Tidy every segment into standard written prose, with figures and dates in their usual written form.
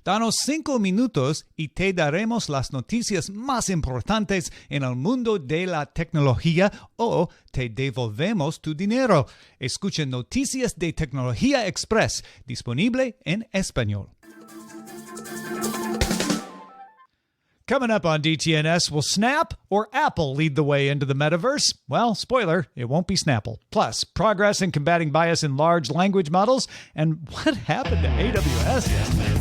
Danos 5 minutos y te daremos las noticias más importantes en el mundo de la tecnología o te devolvemos tu dinero. Escucha Noticias de Tecnología Express, disponible en español. Coming up on DTNS, will Snap or Apple lead the way into the metaverse? Well, spoiler, it won't be Snapple. Plus, progress in combating bias in large language models, and what happened to AWS yesterday?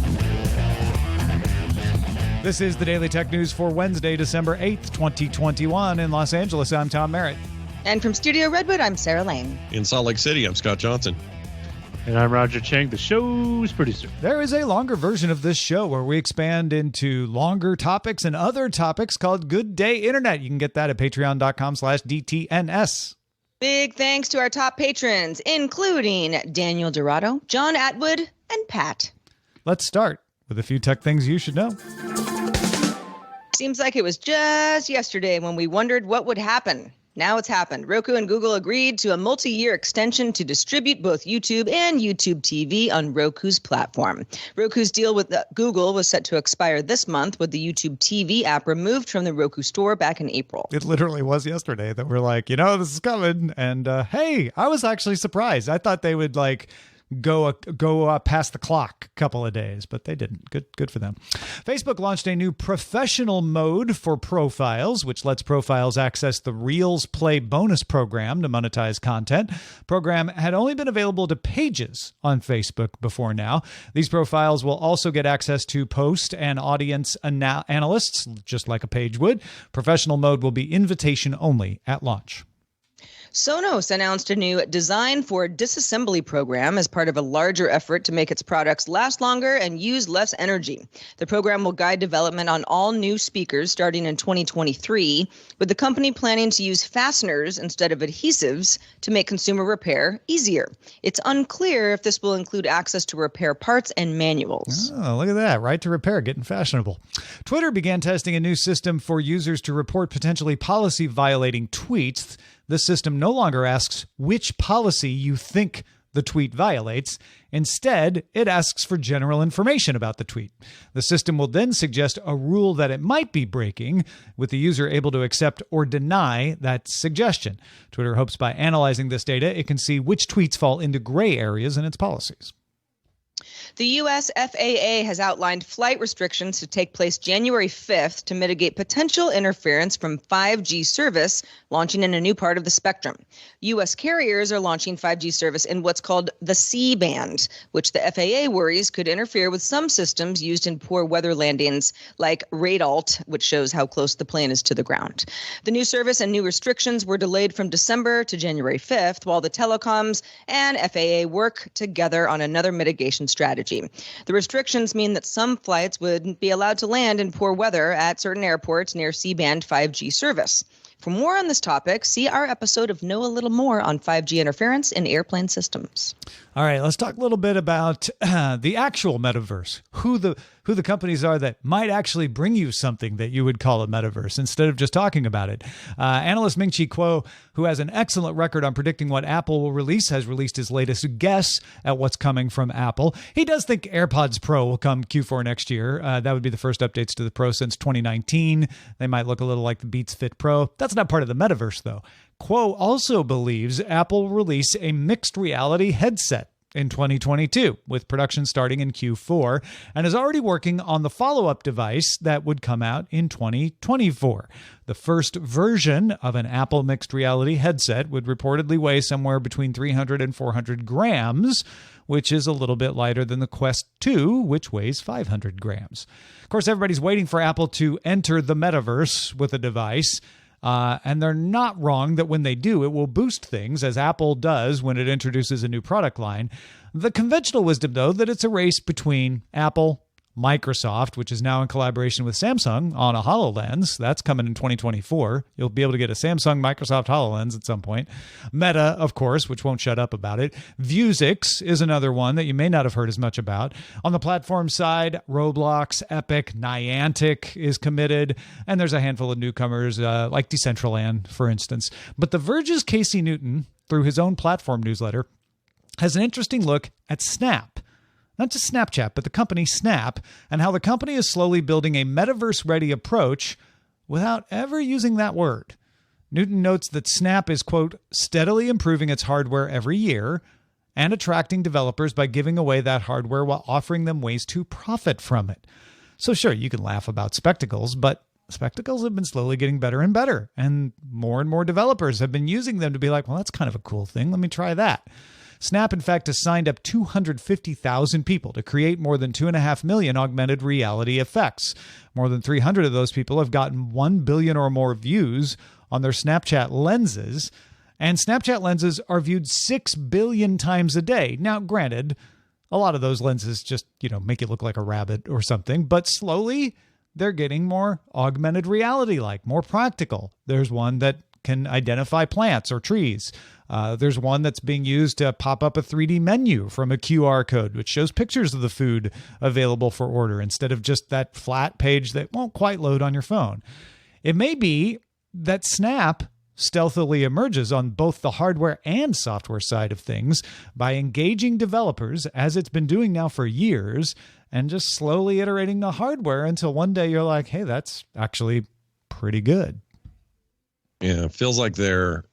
This is the Daily Tech News for Wednesday, December 8th, 2021. In Los Angeles, I'm Tom Merritt. And from Studio Redwood, I'm Sarah Lane. In Salt Lake City, I'm Scott Johnson. And I'm Roger Chang, the show's producer. There is a longer version of this show where we expand into longer topics and other topics called Good Day Internet. You can get that at patreon.com/DTNS. Big thanks to our top patrons, including Daniel Dorado, John Atwood, and Pat. Let's start with a few tech things you should know. Seems like it was just yesterday when we wondered what would happen. Now it's happened. Roku and Google agreed to a multi-year extension to distribute both YouTube and YouTube TV on Roku's platform. Roku's deal with Google was set to expire this month, with the YouTube TV app removed from the Roku store back in April. It literally was yesterday that we're like, this is coming. And hey, I was actually surprised. I thought they would go past the clock a couple of days, but they didn't. Good for them. Facebook launched a new professional mode for profiles, which lets profiles access the Reels Play bonus program to monetize content. Program had only been available to pages on Facebook before now. These profiles will also get access to post and audience analysts, just like a page would. Professional mode will be invitation only at launch. Sonos announced a new Design for Disassembly program as part of a larger effort to make its products last longer and use less energy. The program will guide development on all new speakers starting in 2023, with the company planning to use fasteners instead of adhesives to make consumer repair easier. It's unclear if this will include access to repair parts and manuals. Oh, look at that. Right to repair, getting fashionable. Twitter began testing a new system for users to report potentially policy-violating tweets. This system no longer asks which policy you think the tweet violates. Instead, it asks for general information about the tweet. The system will then suggest a rule that it might be breaking, with the user able to accept or deny that suggestion. Twitter hopes by analyzing this data, it can see which tweets fall into gray areas in its policies. The U.S. FAA has outlined flight restrictions to take place January 5th to mitigate potential interference from 5G service launching in a new part of the spectrum. U.S. carriers are launching 5G service in what's called the C-band, which the FAA worries could interfere with some systems used in poor weather landings like radalt, which shows how close the plane is to the ground. The new service and new restrictions were delayed from December to January 5th, while the telecoms and FAA work together on another mitigation strategy. The restrictions mean that some flights wouldn't be allowed to land in poor weather at certain airports near C-band 5G service. For more on this topic, see our episode of Know a Little More on 5G interference in airplane systems. All right, let's talk a little bit about the actual metaverse, who the companies are that might actually bring you something that you would call a metaverse instead of just talking about it. Analyst Ming-Chi Kuo, who has an excellent record on predicting what Apple will release, has released his latest guess at what's coming from Apple. He does think AirPods Pro will come Q4 next year. That would be the first updates to the Pro since 2019. They might look a little like the Beats Fit Pro. That's not part of the metaverse, though. Kuo also believes Apple will release a mixed reality headset in 2022, with production starting in Q4, and is already working on the follow-up device that would come out in 2024. The first version of an Apple mixed reality headset would reportedly weigh somewhere between 300 and 400 grams, which is a little bit lighter than the Quest 2, which weighs 500 grams. Of course, everybody's waiting for Apple to enter the metaverse with a device. And they're not wrong that when they do, it will boost things, as Apple does when it introduces a new product line. The conventional wisdom, though, that it's a race between Apple, Microsoft, which is now in collaboration with Samsung on a HoloLens. That's coming in 2024. You'll be able to get a Samsung Microsoft HoloLens at some point. Meta, of course, which won't shut up about it. Vuzix is another one that you may not have heard as much about. On the platform side, Roblox, Epic, Niantic is committed, and there's a handful of newcomers like Decentraland, for instance. But The Verge's Casey Newton, through his own platform newsletter, has an interesting look at Snap. not just Snapchat, but the company Snap, and how the company is slowly building a metaverse-ready approach without ever using that word. Newton notes that Snap is, quote, steadily improving its hardware every year and attracting developers by giving away that hardware while offering them ways to profit from it. So sure, you can laugh about spectacles, but spectacles have been slowly getting better and better, and more developers have been using them to be like, well, that's kind of a cool thing. Let me try that. Snap, in fact, has signed up 250,000 people to create more than 2.5 million augmented reality effects. More than 300 of those people have gotten 1 billion or more views on their Snapchat lenses, and Snapchat lenses are viewed 6 billion times a day. Now, granted, a lot of those lenses just, make it look like a rabbit or something, but slowly they're getting more augmented reality, like more practical. There's one that can identify plants or trees. There's one that's being used to pop up a 3D menu from a QR code, which shows pictures of the food available for order instead of just that flat page that won't quite load on your phone. It may be that Snap stealthily emerges on both the hardware and software side of things by engaging developers, as it's been doing now for years, and just slowly iterating the hardware until one day you're like, hey, that's actually pretty good. Yeah, it feels like they're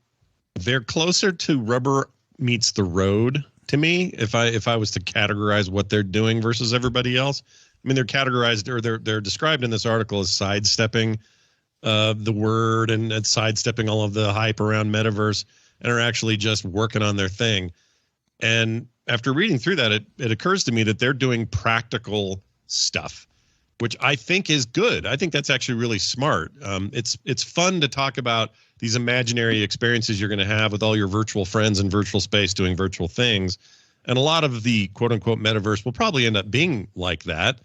closer to rubber meets the road to me. If I was to categorize what they're doing versus everybody else, I mean, they're categorized, or they're described in this article as sidestepping the word and sidestepping all of the hype around Metaverse, and are actually just working on their thing. And after reading through that, it occurs to me that they're doing practical stuff, which I think is good. I think that's actually really smart. It's fun to talk about these imaginary experiences you're going to have with all your virtual friends in virtual space doing virtual things. And a lot of the quote unquote metaverse will probably end up being like that.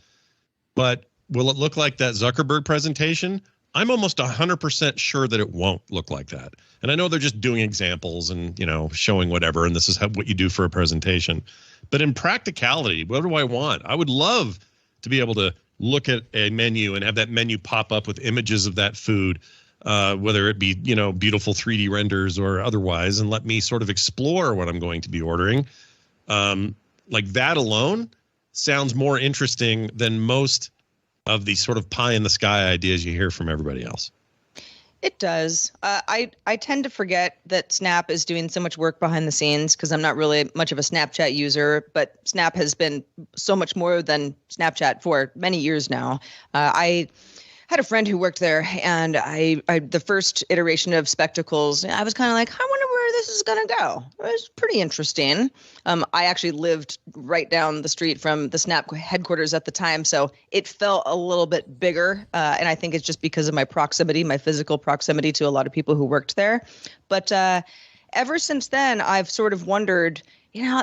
But will it look like that Zuckerberg presentation? I'm almost 100% sure that it won't look like that. And I know they're just doing examples and, showing whatever, and this is what you do for a presentation. But in practicality, what do I want? I would love to be able to look at a menu and have that menu pop up with images of that food, whether it be, beautiful 3D renders or otherwise, and let me sort of explore what I'm going to be ordering. Like that alone sounds more interesting than most of the sort of pie in the sky ideas you hear from everybody else. It does. I tend to forget that Snap is doing so much work behind the scenes because I'm not really much of a Snapchat user, but Snap has been so much more than Snapchat for many years now. I had a friend who worked there, and I the first iteration of spectacles, I was kind of like, I wonder where this is going to go. It was pretty interesting. I actually lived right down the street from the Snap headquarters at the time, so it felt a little bit bigger, and I think it's just because of my proximity, my physical proximity to a lot of people who worked there. But ever since then, I've sort of wondered,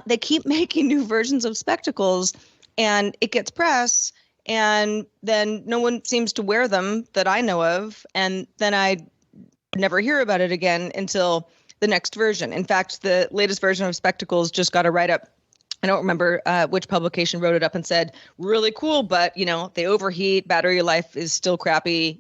they keep making new versions of spectacles, and it gets press, and then no one seems to wear them that I know of. And then I never hear about it again until the next version. In fact, the latest version of spectacles just got a write-up. I don't remember which publication wrote it up and said, really cool, but, they overheat, battery life is still crappy,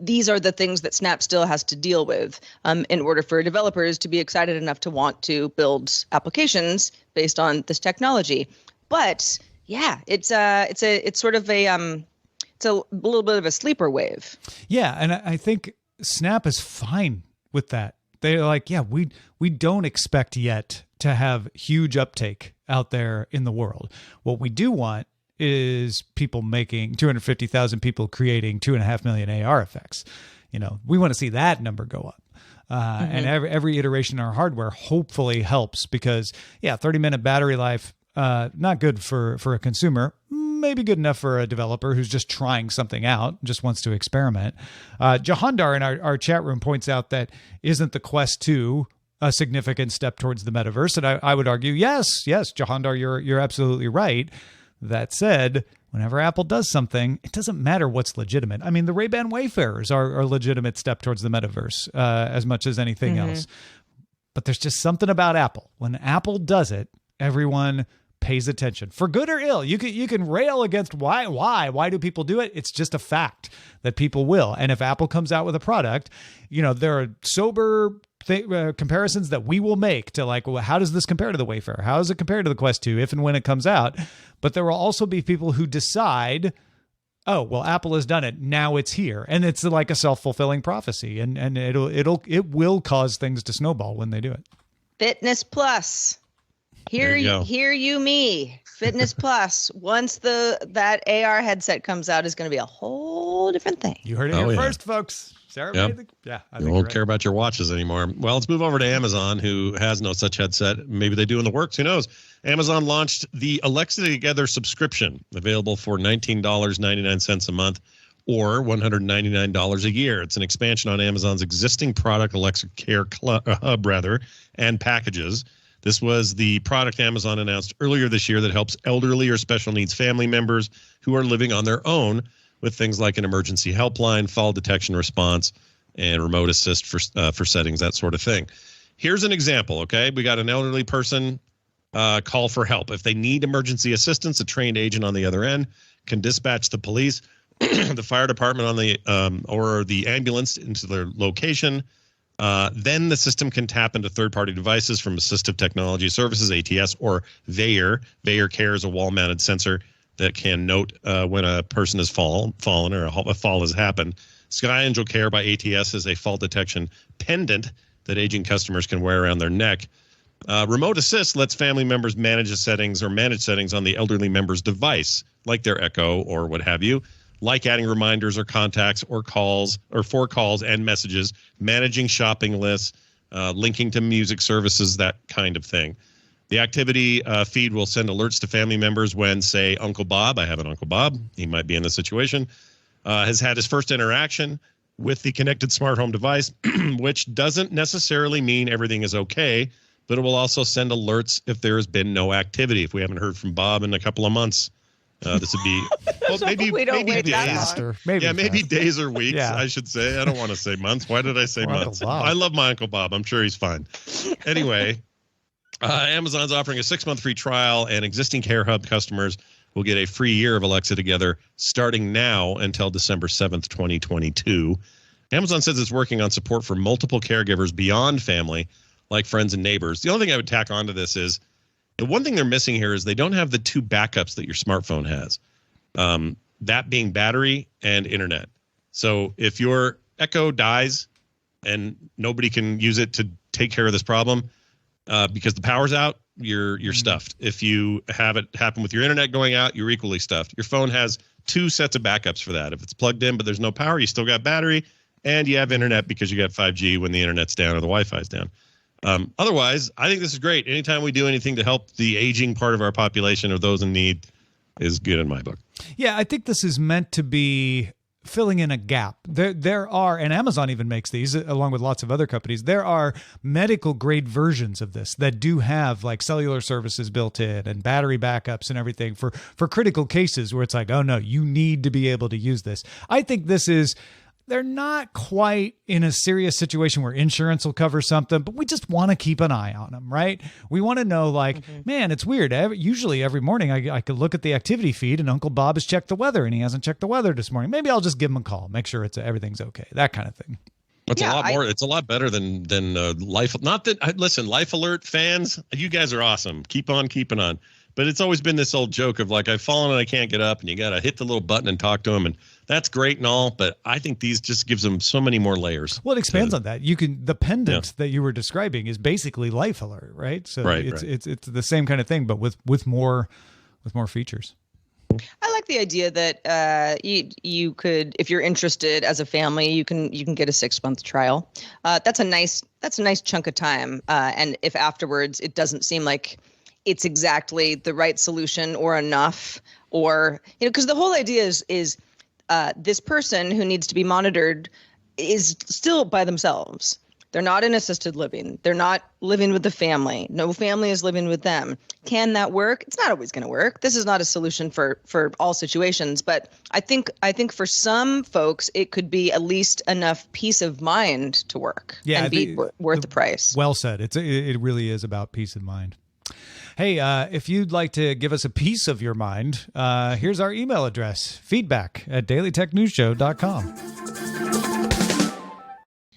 these are the things that Snap still has to deal with in order for developers to be excited enough to want to build applications based on this technology. But yeah, it's sort of it's a little bit of a sleeper wave. Yeah, and I think Snap is fine with that. They're like, yeah, we don't expect yet to have huge uptake out there in the world. What we do want is people making 250,000 people creating 2.5 million AR effects. We want to see that number go up. And every iteration in our hardware hopefully helps because, 30-minute battery life, not good for a consumer, maybe good enough for a developer who's just trying something out, just wants to experiment. Jahandar in our chat room points out that isn't the Quest 2 a significant step towards the metaverse? And I would argue, yes, Jahandar, you're absolutely right. That said, whenever Apple does something, it doesn't matter what's legitimate. I mean, the Ray-Ban Wayfarers are a legitimate step towards the metaverse as much as anything else. But there's just something about Apple. When Apple does it, everyone pays attention, for good or ill. You can rail against why do people do it? It's just a fact that people will. And if Apple comes out with a product, there are sober comparisons that we will make to like, well, how does this compare to the Wayfarer? How does it compare to the Quest 2 if and when it comes out? But there will also be people who decide, oh, well, Apple has done it. Now it's here. And it's like a self-fulfilling prophecy. And it will cause things to snowball when they do it. Fitness Plus. Hear you me. Fitness Plus. Once that AR headset comes out is going to be a whole different thing. You heard it here first, folks. Sarah made I won't care about your watches anymore. Well, let's move over to Amazon, who has no such headset. Maybe they do in the works. Who knows? Amazon launched the Alexa Together subscription, available for $19.99 a month or $199 a year. It's an expansion on Amazon's existing product, Alexa Care Hub, and packages. This was the product Amazon announced earlier this year that helps elderly or special needs family members who are living on their own with things like an emergency helpline, fall detection response, and remote assist for settings, that sort of thing. Here's an example, okay? We got an elderly person call for help. If they need emergency assistance, a trained agent on the other end can dispatch the police, the fire department on the or the ambulance into their location. Then the system can tap into third-party devices from Assistive Technology Services, ATS, or VEYER. VEYER Care is a wall-mounted sensor that can note when a person has fallen or a fall has happened. Sky Angel Care by ATS is a fall detection pendant that aging customers can wear around their neck. Remote Assist lets family members manage settings on the elderly member's device, like their Echo or what have you, like adding reminders or contacts or calls or for calls and messages, managing shopping lists, linking to music services, that kind of thing. The activity feed will send alerts to family members when, say, Uncle Bob, I have an Uncle Bob, he might be in this situation, has had his first interaction with the connected smart home device, which doesn't necessarily mean everything is okay, but it will also send alerts if there has been no activity. If we haven't heard from Bob in a couple of months, this would be maybe days. Maybe days or weeks, I should say. I don't want to say months. Why did I say months? I love my Uncle Bob. I'm sure he's fine. Anyway, Amazon's offering a 6-month free trial, and existing Care Hub customers will get a free year of Alexa Together starting now until December 7th, 2022. Amazon says it's working on support for multiple caregivers beyond family, like friends and neighbors. The only thing I would tack onto this is the one thing they're missing here is they don't have the 2 backups that your smartphone has, that being battery and internet. So if your Echo dies and nobody can use it to take care of this problem because the power's out, you're stuffed. If you have it happen with your internet going out, you're equally stuffed. Your phone has 2 sets of backups for that. If it's plugged in but there's no power, you still got battery, and you have internet because you got 5G when the internet's down or the Wi-Fi's down. Otherwise, I think this is great. Anytime we do anything to help the aging part of our population or those in need is good in my book. Yeah, I think this is meant to be filling in a gap. There are, and Amazon even makes these along with lots of other companies, there are medical grade versions of this that do have like cellular services built in and battery backups and everything for critical cases where it's like, oh no, you need to be able to use this. I think this is, they're not quite in a serious situation where insurance will cover something, but we just want to keep an eye on them, right? We want to know, like, man, it's weird. Usually every morning I could look at the activity feed and Uncle Bob has checked the weather and he hasn't checked the weather this morning. Maybe I'll just give him a call, make sure everything's okay, that kind of thing. It's a lot more. It's a lot better than Life. Not that, listen, Life Alert fans, you guys are awesome. Keep on keeping on. But it's always been this old joke of like, I've fallen and I can't get up, and you got to hit the little button and talk to them. And that's great and all, but I think these just gives them so many more layers. Well, it expands on that. The pendant that you were describing is basically Life Alert, right? So it's the same kind of thing, but with more features. I like the idea that you could, if you're interested as a family, you can get a 6-month trial. That's a nice chunk of time. And if afterwards it doesn't seem like it's exactly the right solution or enough, or because the whole idea is this person who needs to be monitored is still by themselves. They're not in assisted living. They're not living with the family. No family is living with them. Can that work? It's not always going to work. This is not a solution for all situations. But I think for some folks, it could be at least enough peace of mind to work and be worth the price. Well said. It really is about peace of mind. Hey, if you'd like to give us a piece of your mind, here's our email address, feedback@dailytechnewsshow.com.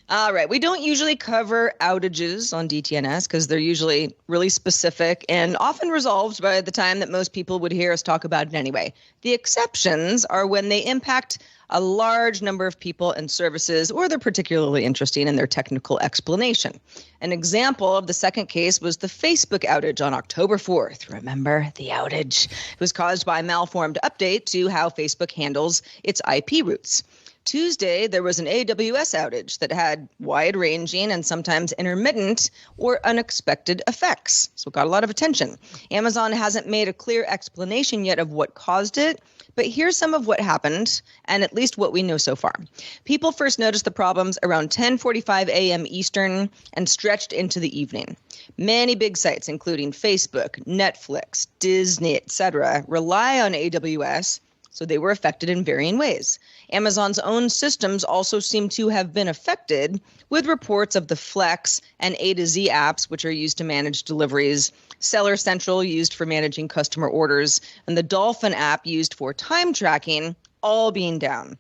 All right. We don't usually cover outages on DTNS because they're usually really specific and often resolved by the time that most people would hear us talk about it anyway. The exceptions are when they impact a large number of people and services, or they're particularly interesting in their technical explanation. An example of the second case was the Facebook outage on October 4th. Remember the outage? It was caused by a malformed update to how Facebook handles its IP routes. Tuesday, there was an AWS outage that had wide-ranging and sometimes intermittent or unexpected effects. So it got a lot of attention. Amazon hasn't made a clear explanation yet of what caused it, but here's some of what happened, and at least what we know so far. People first noticed the problems around 10:45 a.m. Eastern and stretched into the evening. Many big sites, including Facebook, Netflix, Disney, etc., rely on AWS, so they were affected in varying ways. Amazon's own systems also seem to have been affected, with reports of the Flex and A to Z apps, which are used to manage deliveries, Seller Central, used for managing customer orders, and the Dolphin app, used for time tracking, all being down.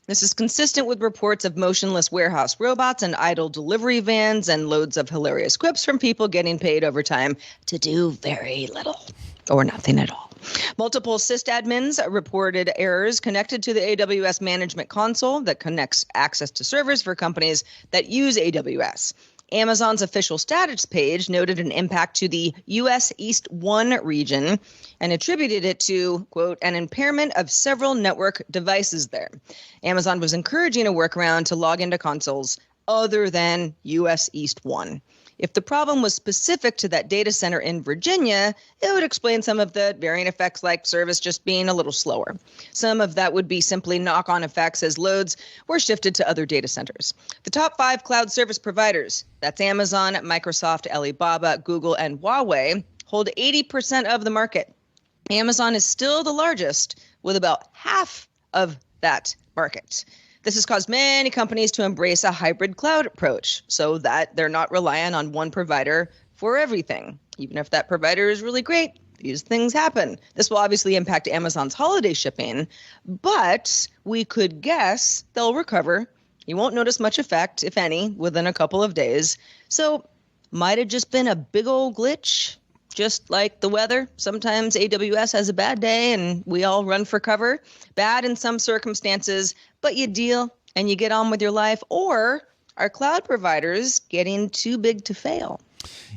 This is consistent with reports of motionless warehouse robots and idle delivery vans and loads of hilarious quips from people getting paid overtime to do very little or nothing at all. Multiple sysadmins reported errors connected to the AWS management console that connects access to servers for companies that use AWS. Amazon's official status page noted an impact to the U.S. East 1 region and attributed it to, quote, an impairment of several network devices there. Amazon was encouraging a workaround to log into consoles other than U.S. East 1. If the problem was specific to that data center in Virginia, it would explain some of the varying effects, like service just being a little slower. Some of that would be simply knock-on effects as loads were shifted to other data centers. The top 5 cloud service providers, that's Amazon, Microsoft, Alibaba, Google, and Huawei, hold 80% of the market. Amazon is still the largest, with about half of that market. This has caused many companies to embrace a hybrid cloud approach so that they're not reliant on one provider for everything. Even if that provider is really great, these things happen. This will obviously impact Amazon's holiday shipping, but we could guess they'll recover. You won't notice much effect, if any, within a couple of days. So might have just been a big old glitch. Just like the weather, sometimes AWS has a bad day and we all run for cover. Bad in some circumstances, but you deal and you get on with your life. Or are cloud providers getting too big to fail?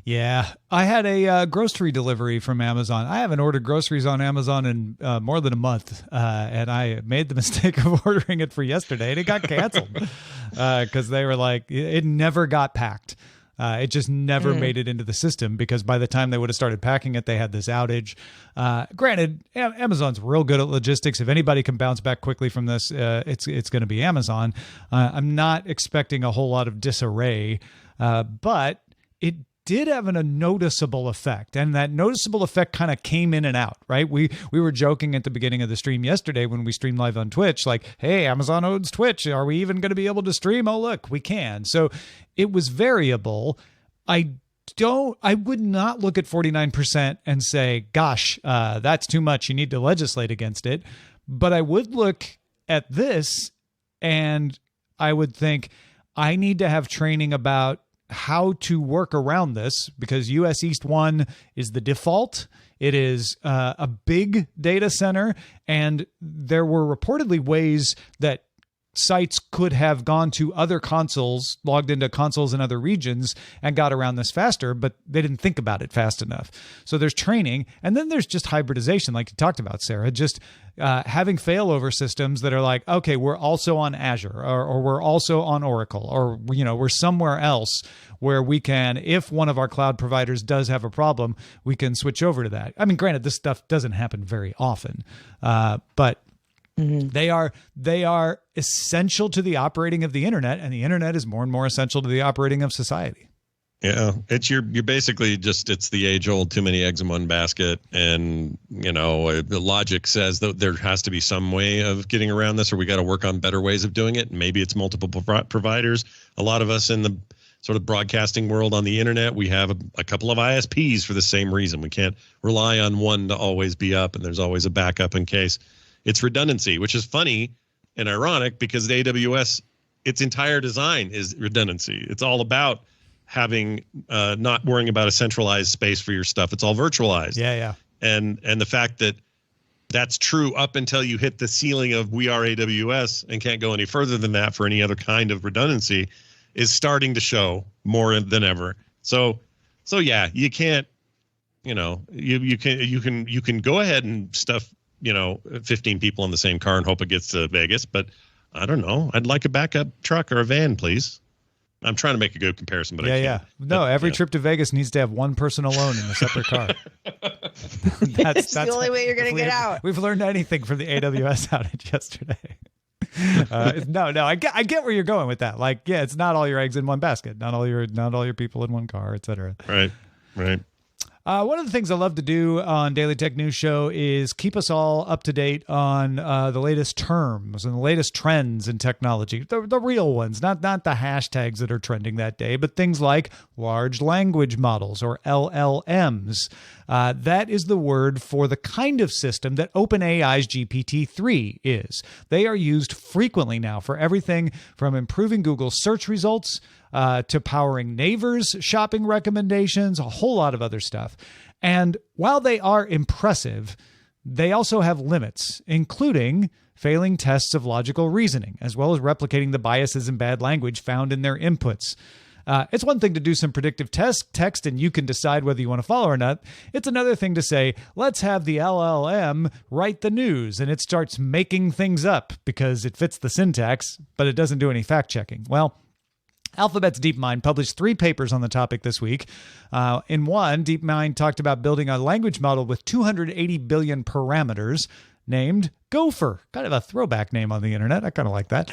Yeah, I had a grocery delivery from Amazon. I haven't ordered groceries on Amazon in more than a month, and I made the mistake of ordering it for yesterday, and it got canceled because they were like, it never got packed. It just never made it into the system because by the time they would have started packing it, they had this outage. Granted, Amazon's real good at logistics. If anybody can bounce back quickly from this, it's going to be Amazon. I'm not expecting a whole lot of disarray, but it did have a noticeable effect, and that noticeable effect kind of came in and out, right? We were joking at the beginning of the stream yesterday when we streamed live on Twitch, like, hey, Amazon owns Twitch. Are we even going to be able to stream? Oh, look, we can. So it was variable. I would not look at 49% and say, gosh, that's too much. You need to legislate against it. But I would look at this and I would think I need to have training about how to work around this because US East 1 is the default. It is a big data center, and there were reportedly ways that sites could have gone to other consoles, logged into consoles in other regions, and got around this faster, but they didn't think about it fast enough. So there's training, and then there's just hybridization, like you talked about, Sarah, just having failover systems that are like, okay, we're also on Azure, or we're also on Oracle, or we're somewhere else where we can, if one of our cloud providers does have a problem, we can switch over to that. I mean, granted, this stuff doesn't happen very often, but they are essential to the operating of the internet, and the internet is more and more essential to the operating of society. Yeah, you're basically just, it's the age old too many eggs in one basket, and the logic says that there has to be some way of getting around this, or we got to work on better ways of doing it. Maybe it's multiple providers. A lot of us in the sort of broadcasting world on the internet, we have a couple of ISPs for the same reason. We can't rely on one to always be up, and there's always a backup in case. It's redundancy, which is funny and ironic because the AWS its entire design is redundancy. It's all about having not worrying about a centralized space for your stuff. It's all virtualized. Yeah. And the fact that that's true up until you hit the ceiling of we are AWS and can't go any further than that for any other kind of redundancy is starting to show more than ever. So yeah, you can't, you can go ahead and stuff, 15 people in the same car and hope it gets to Vegas, but I don't know. I'd like a backup truck or a van, please. I'm trying to make a good comparison, but I can't. Yeah. No, every trip to Vegas needs to have one person alone in a separate car. That's the only way you're going to get out. We've learned anything from the AWS outage yesterday. No, I get where you're going with that. Like, yeah, it's not all your eggs in one basket, not all your people in one car, etc. Right. One of the things I love to do on Daily Tech News Show is keep us all up to date on the latest terms and the latest trends in technology. The real ones, not the hashtags that are trending that day, but things like large language models or LLMs. That is the word for the kind of system that OpenAI's GPT-3 is. They are used frequently now for everything from improving Google search results to powering Naver's shopping recommendations, a whole lot of other stuff. And while they are impressive, they also have limits, including failing tests of logical reasoning, as well as replicating the biases and bad language found in their inputs. It's one thing to do some predictive text and you can decide whether you want to follow or not. It's another thing to say, let's have the LLM write the news, and it starts making things up because it fits the syntax, but it doesn't do any fact checking. Well, Alphabet's DeepMind published 3 papers on the topic this week. In one, DeepMind talked about building a language model with 280 billion parameters named Gopher. Kind of a throwback name on the internet. I kind of like that.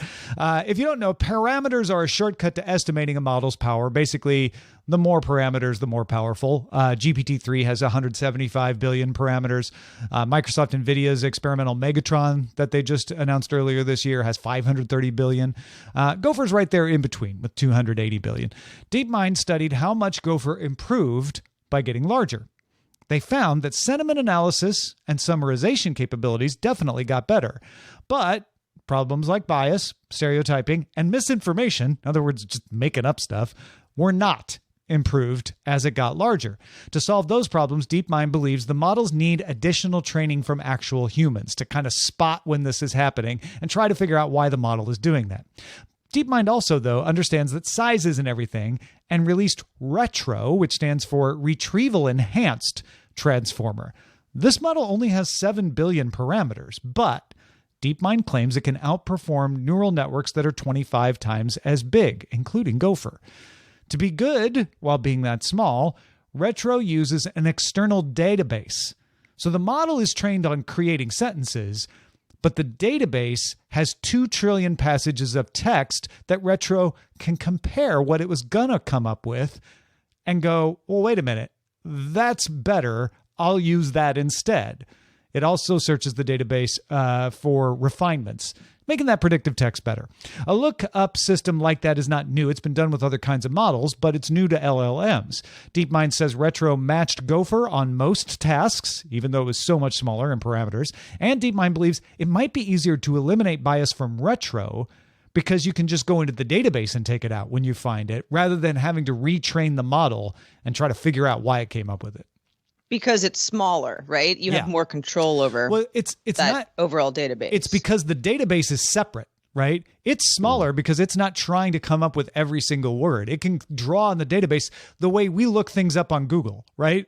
If you don't know, parameters are a shortcut to estimating a model's power. Basically, the more parameters, the more powerful. GPT-3 has 175 billion parameters. Microsoft NVIDIA's experimental Megatron that they just announced earlier this year has 530 billion. Gopher's right there in between with 280 billion. DeepMind studied how much Gopher improved by getting larger. They found that sentiment analysis and summarization capabilities definitely got better. But problems like bias, stereotyping, and misinformation, in other words, just making up stuff, were not improved as it got larger. To solve those problems, DeepMind believes the models need additional training from actual humans to kind of spot when this is happening and try to figure out why the model is doing that. DeepMind also, though, understands that size isn't everything and released Retro, which stands for Retrieval Enhanced Transformer. This model only has 7 billion parameters, but DeepMind claims it can outperform neural networks that are 25 times as big, including Gopher. To be good while being that small, Retro uses an external database. So the model is trained on creating sentences, but the database has 2 trillion passages of text that Retro can compare what it was gonna come up with and go, well, wait a minute, that's better. I'll use that instead. It also searches the database for refinements, making that predictive text better. A lookup system like that is not new. It's been done with other kinds of models, but it's new to LLMs. DeepMind says Retro matched Gopher on most tasks, even though it was so much smaller in parameters. And DeepMind believes it might be easier to eliminate bias from Retro because you can just go into the database and take it out when you find it, rather than having to retrain the model and try to figure out why it came up with it. Because it's smaller, right? You have more control over it's that not overall database. It's because the database is separate, right? It's smaller because it's not trying to come up with every single word. It can draw on the database the way we look things up on Google, right?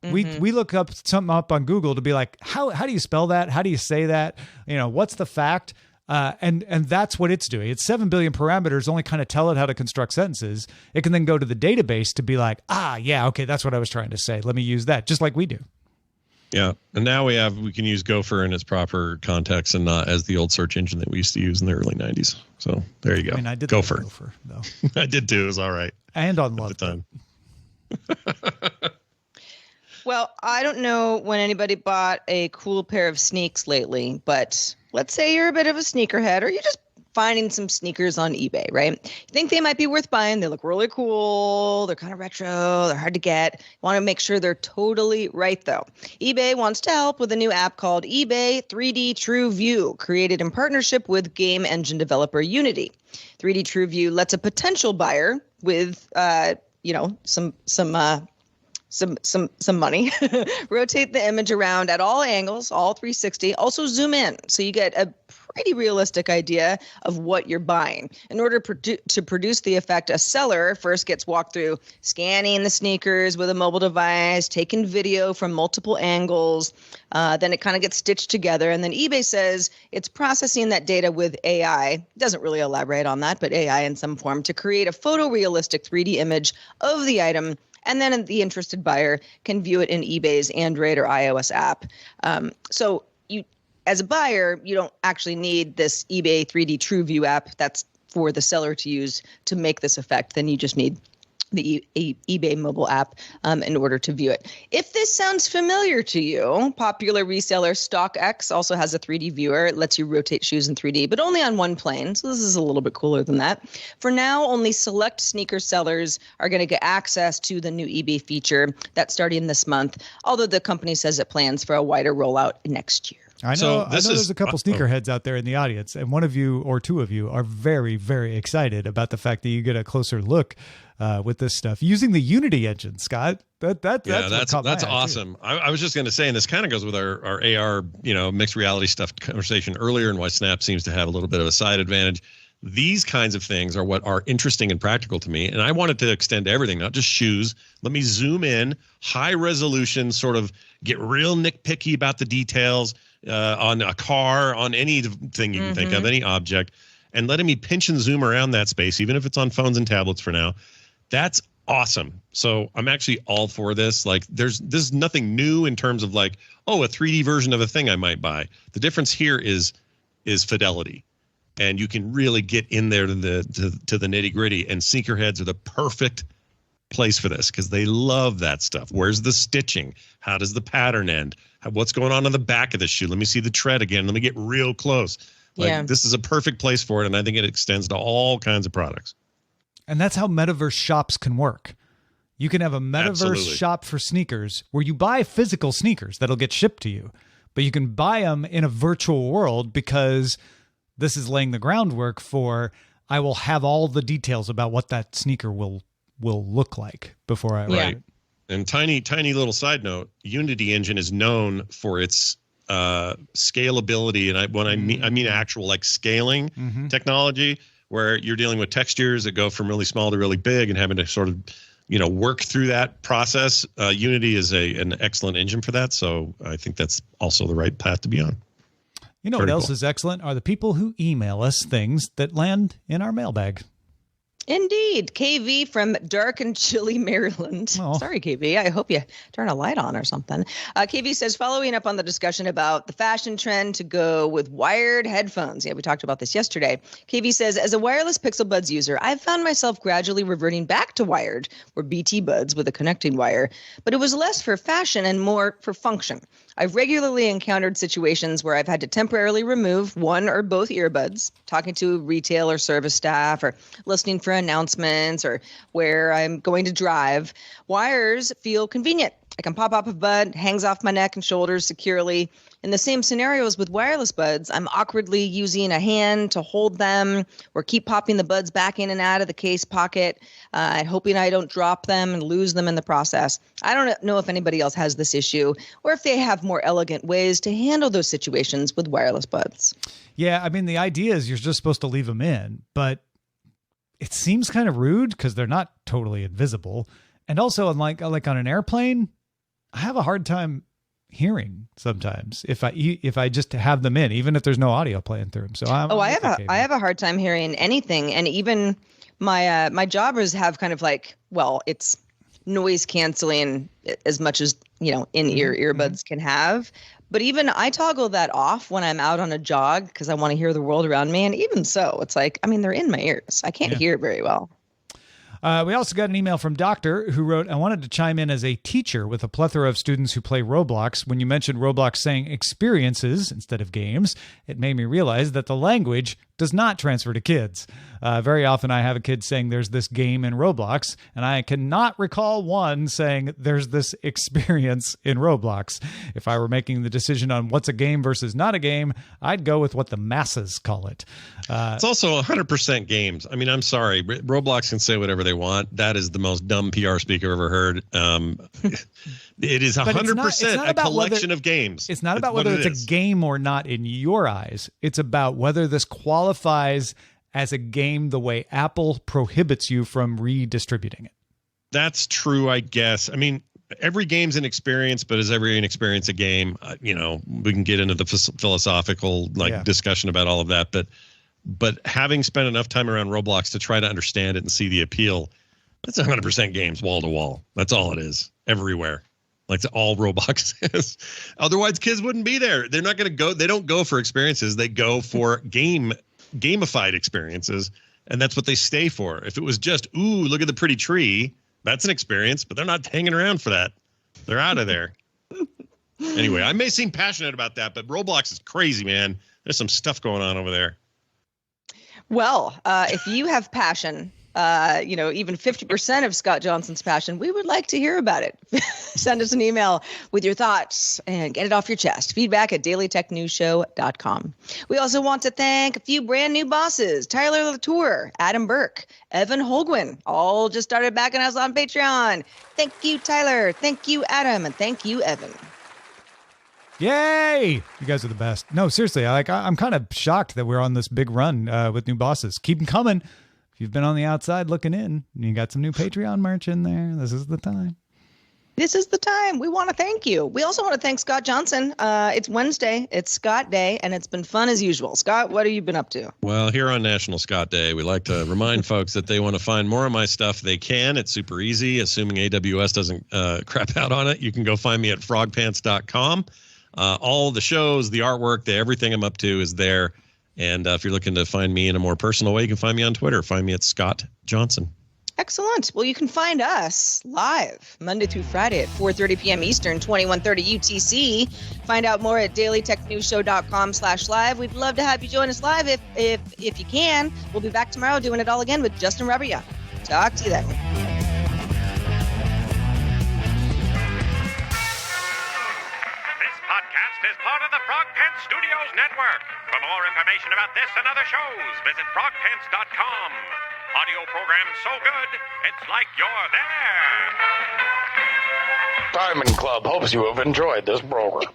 Mm-hmm. We look up something up on Google to be like, how do you spell that? How do you say that? What's the fact? And that's what it's doing. It's 7 billion parameters, only kind of tell it how to construct sentences. It can then go to the database to be like, okay, that's what I was trying to say. Let me use that, just like we do. Yeah. And now we can use Gopher in its proper context and not as the old search engine that we used to use in the early 90s. So there you go. I mean, I did Gopher. Gopher, though. I did too. It was all right. And on Love. At the time. Well, I don't know when anybody bought a cool pair of sneaks lately, but let's say you're a bit of a sneakerhead or you just finding some sneakers on eBay, right? You think they might be worth buying. They look really cool. They're kind of retro. They're hard to get. You want to make sure they're totally right, though. eBay wants to help with a new app called eBay 3D True View, created in partnership with game engine developer Unity. 3D True View lets a potential buyer with, some money rotate the image around at all angles, all 360, also zoom in, so you get a pretty realistic idea of what you're buying. In order to produce the effect, a seller first gets walked through scanning the sneakers with a mobile device, taking video from multiple angles, then it kind of gets stitched together, and then eBay says it's processing that data with AI. It doesn't really elaborate on that, but AI in some form, to create a photorealistic 3D image of the item. And then the interested buyer can view it in eBay's Android or iOS app. So you, as a buyer, you don't actually need this eBay 3D True View app. That's for the seller to use to make this effect. Then you just need the eBay mobile app in order to view it. If this sounds familiar to you, popular reseller StockX also has a 3D viewer. It lets you rotate shoes in 3D, but only on one plane. So this is a little bit cooler than that. For now, only select sneaker sellers are going to get access to the new eBay feature that's starting this month, although the company says it plans for a wider rollout next year. I know there's a couple sneakerheads out there in the audience, and one of you or two of you are very, very excited about the fact that you get a closer look with this stuff using the Unity engine, Scott. That's awesome. I was just going to say, and this kind of goes with our AR, mixed reality stuff conversation earlier, and why Snap seems to have a little bit of a side advantage. These kinds of things are what are interesting and practical to me, and I want it to extend to everything, not just shoes. Let me zoom in, high resolution, sort of get real nitpicky about the details on a car, on anything you can think of, any object, and letting me pinch and zoom around that space, even if it's on phones and tablets for now. That's awesome. So I'm actually all for this. Like, there's nothing new in terms of like, a 3D version of a thing I might buy. The difference here is fidelity, and you can really get in there to the nitty gritty. And sneakerheads are the perfect place for this because they love that stuff. Where's the stitching? How does the pattern end? What's going on the back of the shoe? Let me see the tread again. Let me get real close. This is a perfect place for it, and I think it extends to all kinds of products. And that's how Metaverse shops can work. You can have a Metaverse shop for sneakers where you buy physical sneakers that'll get shipped to you, but you can buy them in a virtual world because this is laying the groundwork for I will have all the details about what that sneaker will look like before I right. And tiny little side note, Unity engine is known for its scalability, and I mean actual like scaling technology, where you're dealing with textures that go from really small to really big and having to sort of work through that process. Unity is an excellent engine for that, so I think that's also the right path to be on. You know what else is excellent are the people who email us things that land in our mailbag. Indeed. KV from dark and chilly Maryland. Oh. Sorry, KV. I hope you turn a light on or something. KV says, following up on the discussion about the fashion trend to go with wired headphones. Yeah, we talked about this yesterday. KV says, as a wireless Pixel Buds user, I've found myself gradually reverting back to wired or BT Buds with a connecting wire, but it was less for fashion and more for function. I've regularly encountered situations where I've had to temporarily remove one or both earbuds, talking to retail or service staff, or listening for announcements, or where I'm going to drive. Wires feel convenient. I can pop off a bud, hangs off my neck and shoulders securely. In the same scenarios with wireless buds, I'm awkwardly using a hand to hold them or keep popping the buds back in and out of the case pocket, hoping I don't drop them and lose them in the process. I don't know if anybody else has this issue or if they have more elegant ways to handle those situations with wireless buds. Yeah, I mean, the idea is you're just supposed to leave them in, but it seems kind of rude because they're not totally invisible. And also, like on an airplane, I have a hard time hearing sometimes if I just have them in, even if there's no audio playing through them. So I have a hard time hearing anything, and even my jobbers have kind of like, well, it's noise canceling as much as in-ear earbuds can have. But even I toggle that off when I'm out on a jog because I want to hear the world around me. And even so, it's like, I mean, they're in my ears. I can't hear it very well. We also got an email from Doctor who wrote, I wanted to chime in as a teacher with a plethora of students who play Roblox. When you mentioned Roblox saying experiences instead of games, it made me realize that the language does not transfer to kids. Very often I have a kid saying there's this game in Roblox, and I cannot recall one saying there's this experience in Roblox. If I were making the decision on what's a game versus not a game, I'd go with what the masses call it. It's also 100% games. I mean, I'm sorry. Roblox can say whatever they want. That is the most dumb PR speak I've ever heard. It is 100% a collection of games. It's not about whether it's a game or not in your eyes. It's about whether this qualifies as a game the way Apple prohibits you from redistributing it. That's true, I guess. I mean, every game's an experience, but is every experience a game? We can get into the philosophical discussion about all of that, but having spent enough time around Roblox to try to understand it and see the appeal, that's 100% games wall to wall. That's all it is, everywhere. Like all Roblox is. Otherwise, kids wouldn't be there. They're not going to go. They don't go for experiences. They go for gamified experiences, and that's what they stay for. If it was just, ooh, look at the pretty tree, that's an experience, but they're not hanging around for that. They're out of there. Anyway, I may seem passionate about that, but Roblox is crazy, man. There's some stuff going on over there. Well, if you have passion, even 50% of Scott Johnson's passion, we would like to hear about it. Send us an email with your thoughts and get it off your chest. Feedback@dailytechnewsshow.com. We also want to thank a few brand new bosses: Tyler Latour, Adam Burke, Evan Holguin, all just started backing us on Patreon. Thank you, Tyler. Thank you, Adam. And thank you, Evan. Yay! You guys are the best. No, seriously, I'm kind of shocked that we're on this big run with new bosses. Keep them coming. If you've been on the outside looking in, and you got some new Patreon merch in there, this is the time. This is the time. We want to thank you. We also want to thank Scott Johnson. It's Wednesday. It's Scott Day, and it's been fun as usual. Scott, what have you been up to? Well, here on National Scott Day, we like to remind folks that they want to find more of my stuff. They can. It's super easy. Assuming AWS doesn't crap out on it, you can go find me at frogpants.com. All the shows, the artwork, everything I'm up to is there. And if you're looking to find me in a more personal way, you can find me on Twitter. Find me at Scott Johnson. Excellent. Well, you can find us live Monday through Friday at 4:30 p.m. Eastern, 21:30 UTC. Find out more at dailytechnewsshow.com/live. We'd love to have you join us live if you can. We'll be back tomorrow doing it all again with Justin Rabia. Talk to you then. Is part of the Frog Pants Studios Network. For more information about this and other shows, visit frogpants.com. Audio programs so good, it's like you're there. Diamond Club hopes you have enjoyed this program.